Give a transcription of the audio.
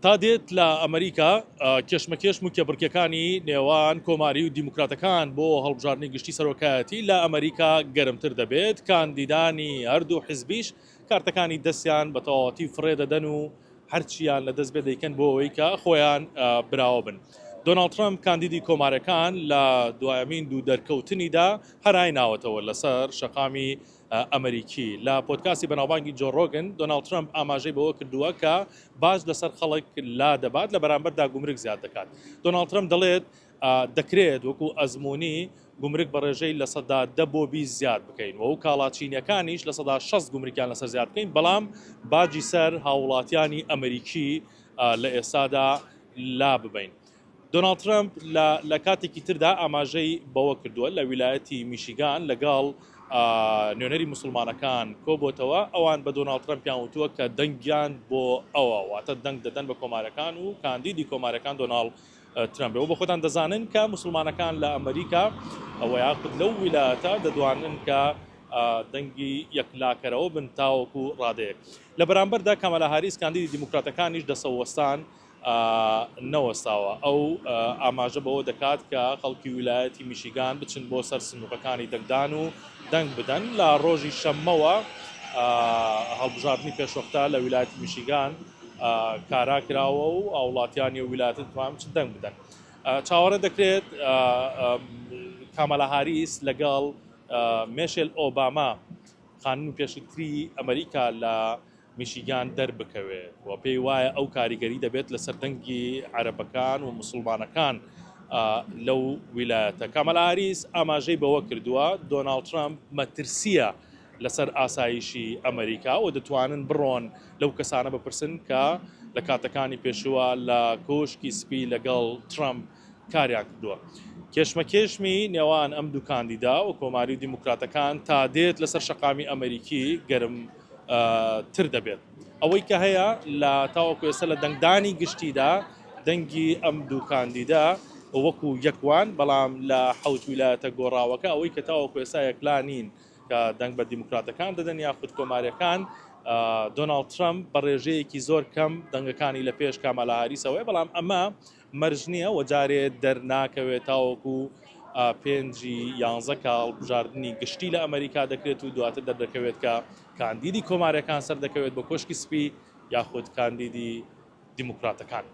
تا دێت لە ئەمریکا کێشمەکێش و کێبڕکەکانی نێوان کۆماری و دیموکراتەکان بۆ هەڵبژاردننی گشتی سەرۆکایەتی لە ئەمریکا گەرمتر دەبێت. کاندیدانی هەردوو حیزبیش کارتەکانی دەستیان بە تەواوەتی فڕێ دەدەن و هەرچیان لە دەست بێ دەیکەن بۆ ئەوەی کە خۆیان براوە بن. دۆناڵد ترامپ کاندیدی کۆمارەکان لە دوایەمین دوو دەرکەوتنیدا هەرای ناوەتەوە لەسەر شەقامی ئەمریکی. لە پۆدکاستی بەناوبانگی جۆ ڕۆگن دۆناڵد ترامپ ئاماژەی بەوە کردووە کە باج لەسەر خەڵک لا دەبات لە بەرامبەردا گومرگ زیاد دەکات. دۆناڵد ترامپ دەڵێت دەکرێت وەکو ئەزموونی گومرگ بە ڕێژەی لە سەدا 10 بۆ 20 زیاد بکەین و کاڵاچینیەکانیش لە سەدا 60 گومرگیان لەسەر زیاد بکەین، بەڵام باجی سەر هاوڵاتیانی ئەمریکی لە ئێستادا لا ببین. دۆناڵد ترامپ لە کاتێکی تردا ئاماژەی بەوە کردووە لە ویلایەتی میشیگان لەگەڵ نوێنەری مسلمانەکان کۆبۆتەوە ئەوان بە دۆناڵد ترامپیان وتووە کە دەنگیان بۆ ئەوە واتە دەنگ دەدەن بە کۆمارەکان و کاندیدی کۆمارەکان دۆناڵد ترامپ و بە خۆتان دەزانن کە مسلمانەکان لە ئەمریکا ئەوە یاخود لەو ویلایەتە دەدوانن کە دەنگی یەکلاکەرەوە بن تاوەکو ڕادەیەک. لە بەرامبەردا کامەلا هاریس کاندیدی دیموکراتەکانیش دەسەوەستان نەوەستاوە. ئەو ئاماژە بەوە دەکات کە خەڵکی ویلایەتی میشیگان بچن بۆ سەر سنووقەکانی دەنگدان و دەنگ بدەن. لە ڕۆژی شەممەوە هەڵبژاردننی پێشوەختە لە ویلایەتی میشیگان کارا کراوە و ئاوڵاتیانی ویلایەتە توان بچن دەنگ بدەن. چاوەڕێ دەکرێت کامەلا هاریس لەگەڵ میشێل ئۆباما خانم پێشتری ئەمریکا لە میشیگان دەربکەوێت و پێی وایە ئەو کاریگەری دەبێت لەسەر دەنگی عەرەبەکان و مسلمانەکان لەو ویلایەتە. کامەلا هاریس ئاماژەی بەوە کردووە دۆناڵد ترامپ مەترسیە لەسەر ئاسایشی ئەمریکا و دەتوانن بڕۆن لەو کەسانە بپرسن کە لە کاتەکانی پێشووە لە کۆشکی سپی لەگەڵ ترامپ کاریان کردووە. کێشمەکێشمی نێوان ئەم دوو کاندیدا و کۆماری و دیموکراتەکان تا دێت لەسەر شەقامی ئەمریکی گەرم تر دەبێت. ئەوەی کە هەیە لە تاوەکو ئێستا لە دەنگدانی گشتیدا دەنگی ئەم دوو کاندیدا وەکو یەکوان، بەڵام لە حەوت ویلایەتە گۆڕاوەکە ئەوەی کە تاوەکو ئێستا یەکلا نین کە دەنگ بە دیموکراتەکان دەدەن یاخود کۆماریەکان. دۆناڵد ترامپ بە ڕێژەیەکی زۆر کەم دەنگەکانی لە پێش کامەلا هاریسەوەی، بەڵام ئەمە مەرج نییە و جارێ دەرناکەوێت تاوەکو 5-11 کاڵ بژاردننی گشتی لە ئەمریکا دەکرێت و دواتر دەردەکەوێت کە کاندیدی کۆمارەکان سەر دەکەوێت بە کۆشکی سپی یاخود کاندیدی دیموکراتەکان.